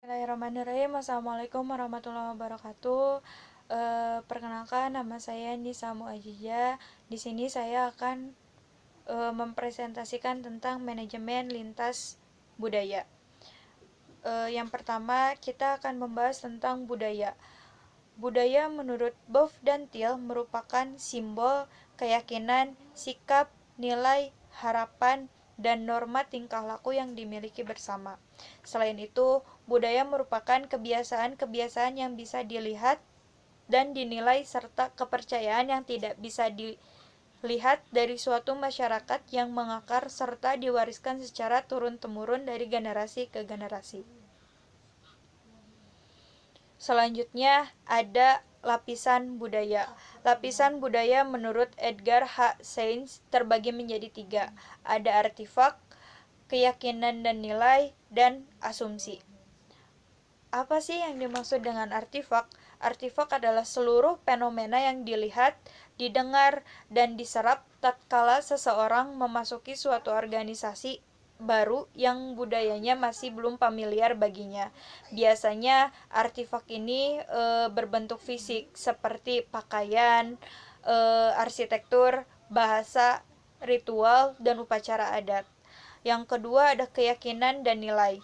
Bismillahirrahmanirrahim. Assalamualaikum warahmatullahi wabarakatuh. Perkenalkan, nama saya Nisa Muajijah. Di sini saya akan mempresentasikan tentang manajemen lintas budaya. Yang pertama, kita akan membahas tentang budaya. Budaya menurut Boff dan Thiel merupakan simbol, keyakinan, sikap, nilai, harapan, dan norma tingkah laku yang dimiliki bersama. Selain itu, budaya merupakan kebiasaan-kebiasaan yang bisa dilihat dan dinilai serta kepercayaan yang tidak bisa dilihat dari suatu masyarakat yang mengakar serta diwariskan secara turun-temurun dari generasi ke generasi. Selanjutnya ada lapisan budaya. Lapisan budaya menurut Edgar H. Sains terbagi menjadi 3. Ada artefak, keyakinan dan nilai, dan asumsi. Apa sih yang dimaksud dengan artefak? Artefak adalah seluruh fenomena yang dilihat, didengar, dan diserap tatkala seseorang memasuki suatu organisasi baru yang budayanya masih belum familiar baginya. Biasanya artefak ini berbentuk fisik seperti pakaian, arsitektur, bahasa, ritual, dan upacara adat. Yang kedua ada keyakinan dan nilai.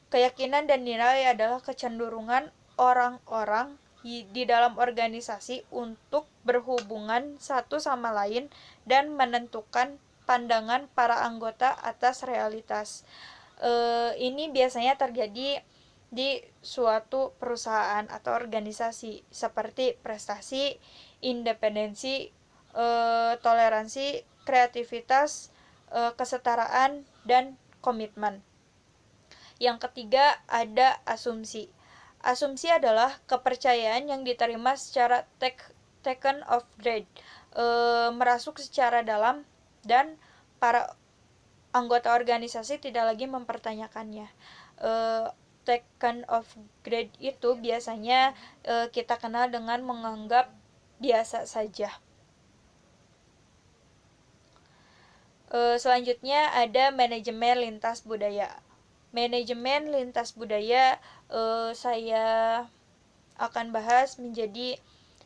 Keyakinan dan nilai adalah kecenderungan orang-orang di dalam organisasi untuk berhubungan satu sama lain dan menentukan pandangan para anggota atas realitas. Ini biasanya terjadi di suatu perusahaan atau organisasi seperti prestasi, independensi, toleransi, kreativitas, kesetaraan, dan komitmen. Yang ketiga ada asumsi. Asumsi adalah kepercayaan yang diterima secara taken of dread, merasuk secara dalam dan para anggota organisasi tidak lagi mempertanyakannya. Taken of grade itu biasanya kita kenal dengan menganggap biasa saja. Selanjutnya ada manajemen lintas budaya. Manajemen lintas budaya saya akan bahas menjadi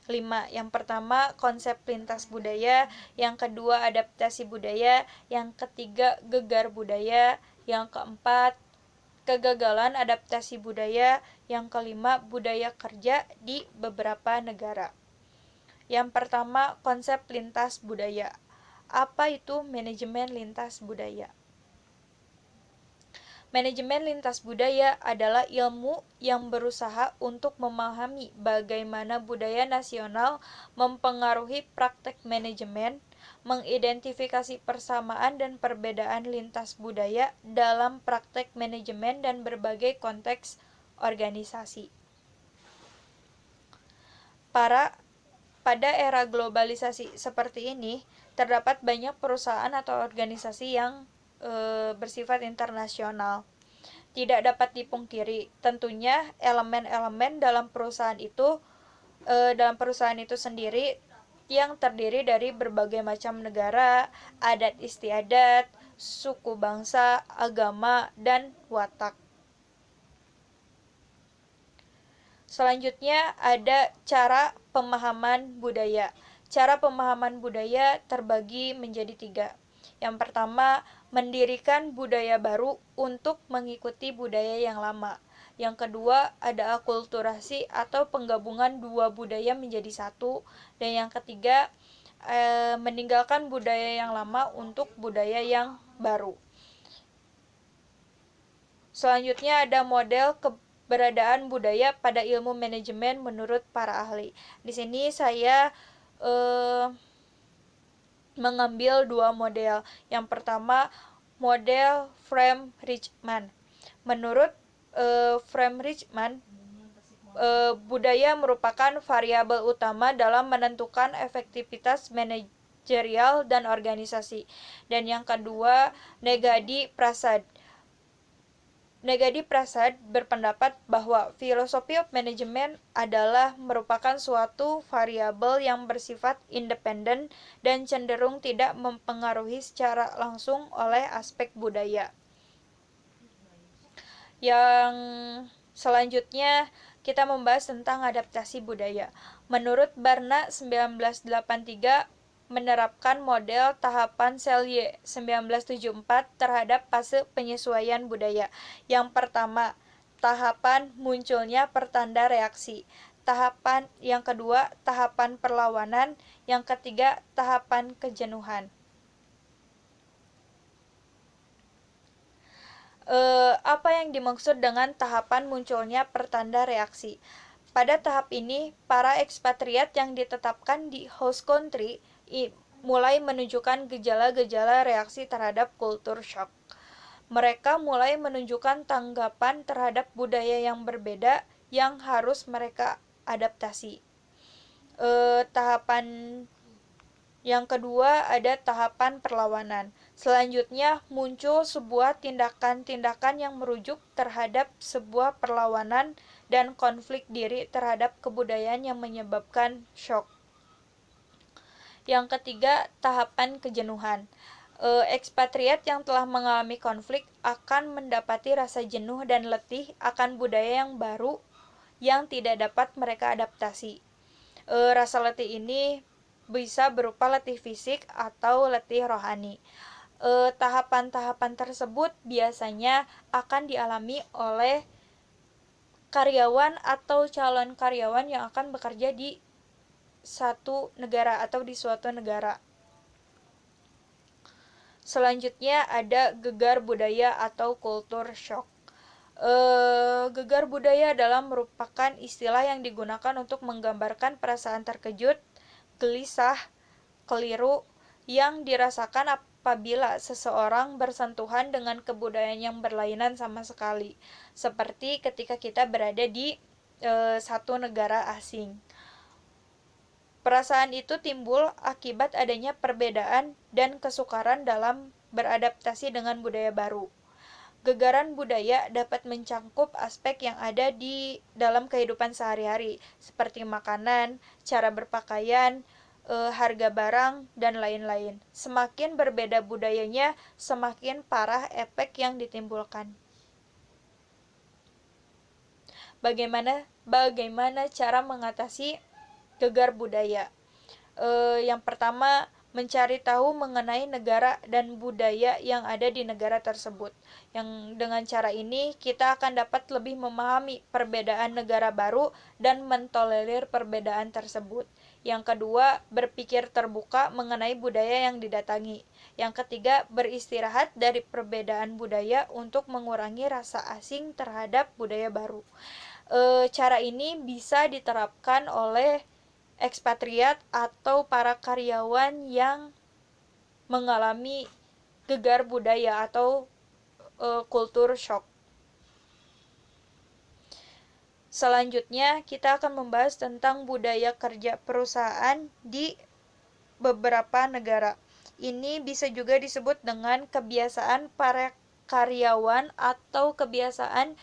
5. Yang pertama konsep lintas budaya, yang kedua adaptasi budaya, yang ketiga gegar budaya, yang keempat kegagalan adaptasi budaya, yang kelima budaya kerja di beberapa negara. Yang pertama konsep lintas budaya. Apa itu manajemen lintas budaya? Manajemen lintas budaya adalah ilmu yang berusaha untuk memahami bagaimana budaya nasional mempengaruhi praktek manajemen, mengidentifikasi persamaan dan perbedaan lintas budaya dalam praktek manajemen dan berbagai konteks organisasi. Pada era globalisasi seperti ini, terdapat banyak perusahaan atau organisasi yang bersifat internasional. Tidak dapat dipungkiri, tentunya elemen-elemen dalam perusahaan itu sendiri yang terdiri dari berbagai macam negara, adat istiadat, suku bangsa, agama, dan watak. Selanjutnya ada cara pemahaman budaya. Cara pemahaman budaya terbagi menjadi 3. Yang pertama, mendirikan budaya baru untuk mengikuti budaya yang lama. Yang kedua, ada akulturasi atau penggabungan dua budaya menjadi satu. Dan yang ketiga, meninggalkan budaya yang lama untuk budaya yang baru. Selanjutnya ada model keberadaan budaya pada ilmu manajemen menurut para ahli. Di sini saya mengambil 2 model. Yang pertama, model Fromm-Rijchmann. Menurut Fromm-Rijchmann, budaya merupakan variabel utama dalam menentukan efektivitas manajerial dan organisasi. Dan yang kedua, Negandhi Prasad berpendapat bahwa filosofi of management adalah merupakan suatu variabel yang bersifat independen dan cenderung tidak mempengaruhi secara langsung oleh aspek budaya. Yang Selanjutnya, kita membahas tentang adaptasi budaya. Menurut Barna 1983 menerapkan model tahapan Selye 1974 terhadap fase penyesuaian budaya. Yang pertama, tahapan munculnya pertanda reaksi. Tahapan yang kedua, tahapan perlawanan. Yang ketiga, tahapan kejenuhan. Apa yang dimaksud dengan tahapan munculnya pertanda reaksi? Pada tahap ini, para ekspatriat yang ditetapkan di host country mulai menunjukkan gejala-gejala reaksi terhadap kultur shock. Mereka mulai menunjukkan tanggapan terhadap budaya yang berbeda yang harus mereka adaptasi. Tahapan yang kedua ada tahapan perlawanan. Selanjutnya muncul sebuah tindakan-tindakan yang merujuk terhadap sebuah perlawanan dan konflik diri terhadap kebudayaan yang menyebabkan shock. Yang ketiga, tahapan kejenuhan. Ekspatriat yang telah mengalami konflik akan mendapati rasa jenuh dan letih akan budaya yang baru yang tidak dapat mereka adaptasi. Rasa letih ini bisa berupa letih fisik atau letih rohani. Tahapan-tahapan tersebut biasanya akan dialami oleh karyawan atau calon karyawan yang akan bekerja di satu negara atau di suatu negara. Selanjutnya ada gegar budaya atau culture shock. Gegar budaya adalah merupakan istilah yang digunakan untuk menggambarkan perasaan terkejut, gelisah, keliru yang dirasakan apabila seseorang bersentuhan dengan kebudayaan yang berlainan sama sekali, seperti ketika kita berada di satu negara asing. Perasaan itu timbul akibat adanya perbedaan dan kesukaran dalam beradaptasi dengan budaya baru. Gegaran budaya dapat mencangkup aspek yang ada di dalam kehidupan sehari-hari, seperti makanan, cara berpakaian, harga barang, dan lain-lain. Semakin berbeda budayanya, semakin parah efek yang ditimbulkan. Bagaimana cara mengatasi gegar budaya? Yang pertama, mencari tahu mengenai negara dan budaya yang ada di negara tersebut. Yang dengan cara ini kita akan dapat lebih memahami perbedaan negara baru dan mentolerir perbedaan tersebut. Yang kedua, berpikir terbuka mengenai budaya yang didatangi. Yang ketiga, beristirahat dari perbedaan budaya untuk mengurangi rasa asing terhadap budaya baru. Cara ini bisa diterapkan oleh ekspatriat atau para karyawan yang mengalami gegar budaya atau culture shock. Selanjutnya, kita akan membahas tentang budaya kerja perusahaan di beberapa negara. Ini bisa juga disebut dengan kebiasaan para karyawan atau kebiasaan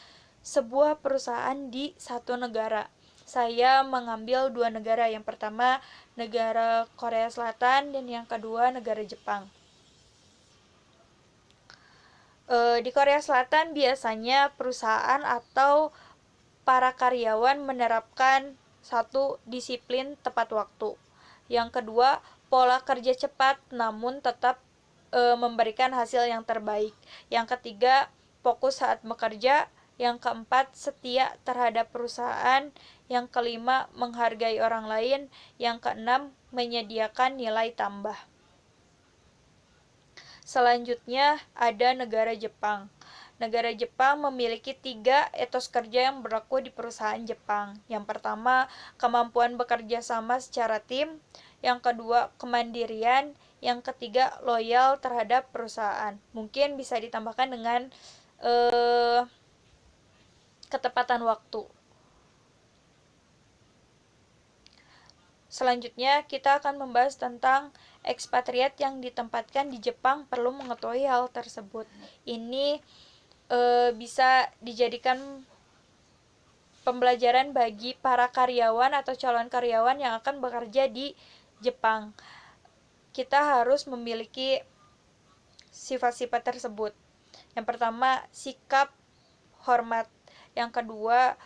sebuah perusahaan di satu negara. Saya mengambil dua negara. Yang pertama, negara Korea Selatan, dan yang kedua, negara Jepang. Di Korea Selatan biasanya perusahaan atau para karyawan menerapkan satu, disiplin tepat waktu. Yang kedua, pola kerja cepat namun tetap memberikan hasil yang terbaik. Yang ketiga, fokus saat bekerja. Yang keempat, setia terhadap perusahaan. Yang kelima, menghargai orang lain. Yang keenam, menyediakan nilai tambah. Selanjutnya ada negara Jepang. Negara Jepang memiliki 3 etos kerja yang berlaku di perusahaan Jepang. Yang pertama, kemampuan bekerja sama secara tim. Yang kedua, kemandirian. Yang ketiga, loyal terhadap perusahaan. Mungkin bisa ditambahkan dengan ketepatan waktu. Selanjutnya, kita akan membahas tentang ekspatriat yang ditempatkan di Jepang perlu mengetahui hal tersebut. Ini bisa dijadikan pembelajaran bagi para karyawan atau calon karyawan yang akan bekerja di Jepang. Kita harus memiliki sifat-sifat tersebut. Yang pertama, sikap hormat. yang kedua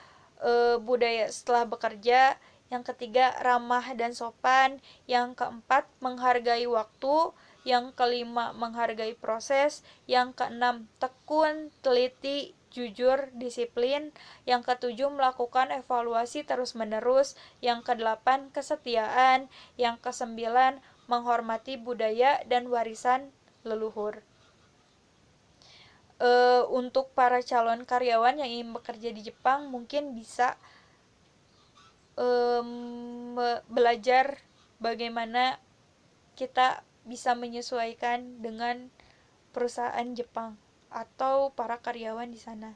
budaya setelah bekerja, yang ketiga ramah dan sopan, yang keempat menghargai waktu, yang kelima menghargai proses, yang keenam tekun, teliti, jujur, disiplin, yang ketujuh melakukan evaluasi terus-menerus, yang kedelapan kesetiaan, yang kesembilan menghormati budaya dan warisan leluhur. Untuk para calon karyawan yang ingin bekerja di Jepang mungkin bisa belajar bagaimana kita bisa menyesuaikan dengan perusahaan Jepang atau para karyawan di sana.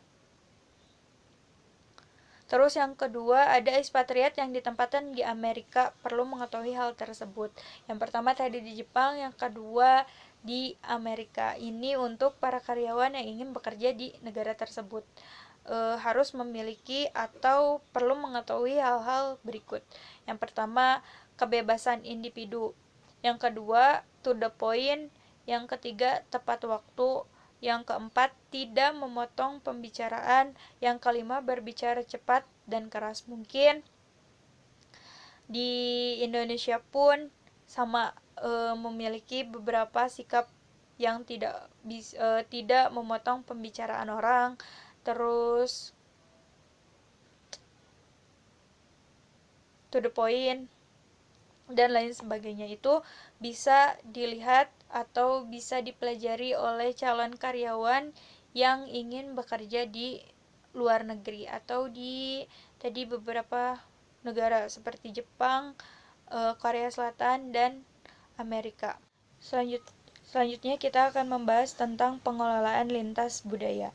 Terus yang kedua, ada ekspatriat yang ditempatkan di Amerika perlu mengetahui hal tersebut. Yang pertama tadi di Jepang, yang kedua di Amerika. Ini untuk para karyawan yang ingin bekerja di negara tersebut. Harus memiliki atau perlu mengetahui hal-hal berikut. Yang pertama, kebebasan individu. Yang kedua, to the point. Yang ketiga, tepat waktu. Yang keempat, tidak memotong pembicaraan. Yang kelima, berbicara cepat dan keras. Mungkin di Indonesia pun sama memiliki beberapa sikap yang tidak memotong pembicaraan orang, terus to the point dan lain sebagainya. Itu bisa dilihat atau bisa dipelajari oleh calon karyawan yang ingin bekerja di luar negeri atau di tadi beberapa negara seperti Jepang, Korea Selatan, dan Amerika. Selanjutnya kita akan membahas tentang pengelolaan lintas budaya.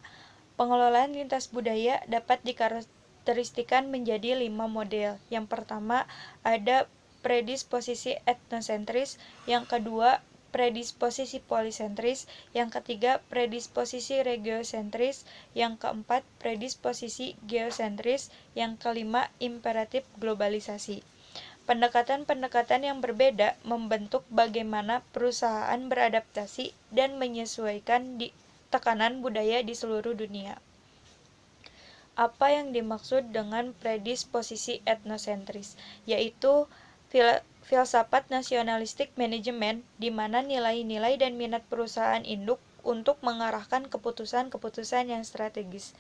Pengelolaan lintas budaya dapat dikarakteristikan menjadi 5 model. Yang pertama, ada predisposisi etnosentris, yang kedua predisposisi polisentris, yang ketiga predisposisi regiosentris, yang keempat predisposisi geosentris, yang kelima imperatif globalisasi. Pendekatan-pendekatan yang berbeda membentuk bagaimana perusahaan beradaptasi dan menyesuaikan tekanan budaya di seluruh dunia. Apa yang dimaksud dengan predisposisi etnosentris? Yaitu filsafat nasionalistik manajemen di mana nilai-nilai dan minat perusahaan induk untuk mengarahkan keputusan-keputusan yang strategis.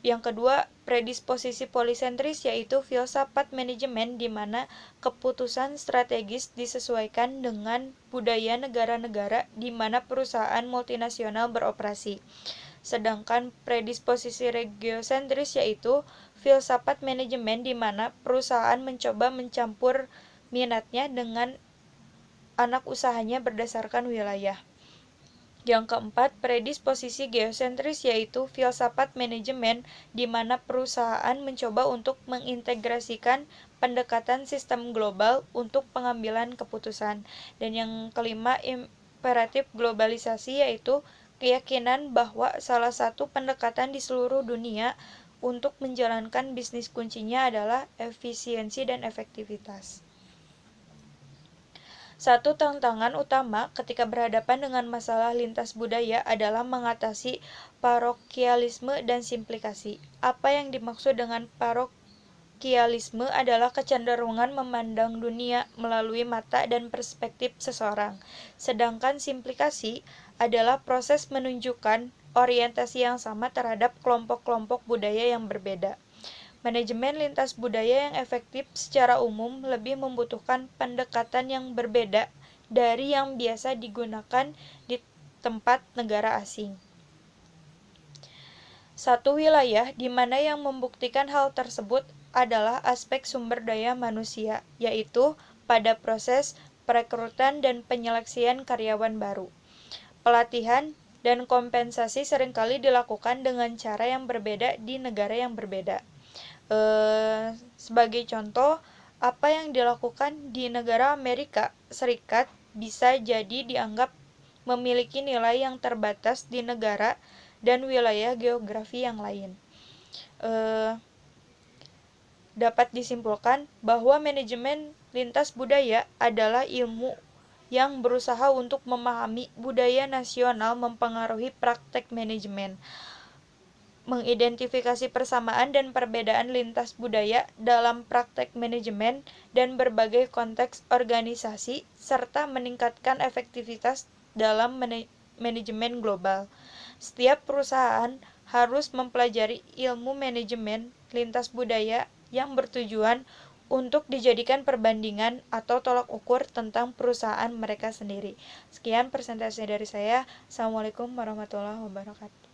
Yang kedua, predisposisi polisentris yaitu filsafat manajemen di mana keputusan strategis disesuaikan dengan budaya negara-negara di mana perusahaan multinasional beroperasi. Sedangkan predisposisi regiosentris yaitu filsafat manajemen di mana perusahaan mencoba mencampur minatnya dengan anak usahanya berdasarkan wilayah. Yang keempat, predisposisi geosentris yaitu filsafat manajemen di mana perusahaan mencoba untuk mengintegrasikan pendekatan sistem global untuk pengambilan keputusan. Dan yang kelima, imperatif globalisasi yaitu keyakinan bahwa salah satu pendekatan di seluruh dunia untuk menjalankan bisnis kuncinya adalah efisiensi dan efektivitas. Satu tantangan utama ketika berhadapan dengan masalah lintas budaya adalah mengatasi parokialisme dan simplikasi. Apa yang dimaksud dengan parokialisme adalah kecenderungan memandang dunia melalui mata dan perspektif seseorang. Sedangkan simplikasi adalah proses menunjukkan orientasi yang sama terhadap kelompok-kelompok budaya yang berbeda. Manajemen lintas budaya yang efektif secara umum lebih membutuhkan pendekatan yang berbeda dari yang biasa digunakan di tempat negara asing. Satu wilayah di mana yang membuktikan hal tersebut adalah aspek sumber daya manusia, yaitu pada proses perekrutan dan penyeleksian karyawan baru. Pelatihan dan kompensasi seringkali dilakukan dengan cara yang berbeda di negara yang berbeda. Sebagai contoh, apa yang dilakukan di negara Amerika Serikat bisa jadi dianggap memiliki nilai yang terbatas di negara dan wilayah geografi yang lain. Dapat disimpulkan bahwa manajemen lintas budaya adalah ilmu yang berusaha untuk memahami budaya nasional mempengaruhi praktek manajemen. mengidentifikasi persamaan dan perbedaan lintas budaya dalam praktek manajemen dan berbagai konteks organisasi, serta meningkatkan efektivitas dalam manajemen global. Setiap perusahaan harus mempelajari ilmu manajemen lintas budaya yang bertujuan untuk dijadikan perbandingan atau tolak ukur tentang perusahaan mereka sendiri. Sekian presentasi dari saya. Assalamualaikum warahmatullahi wabarakatuh.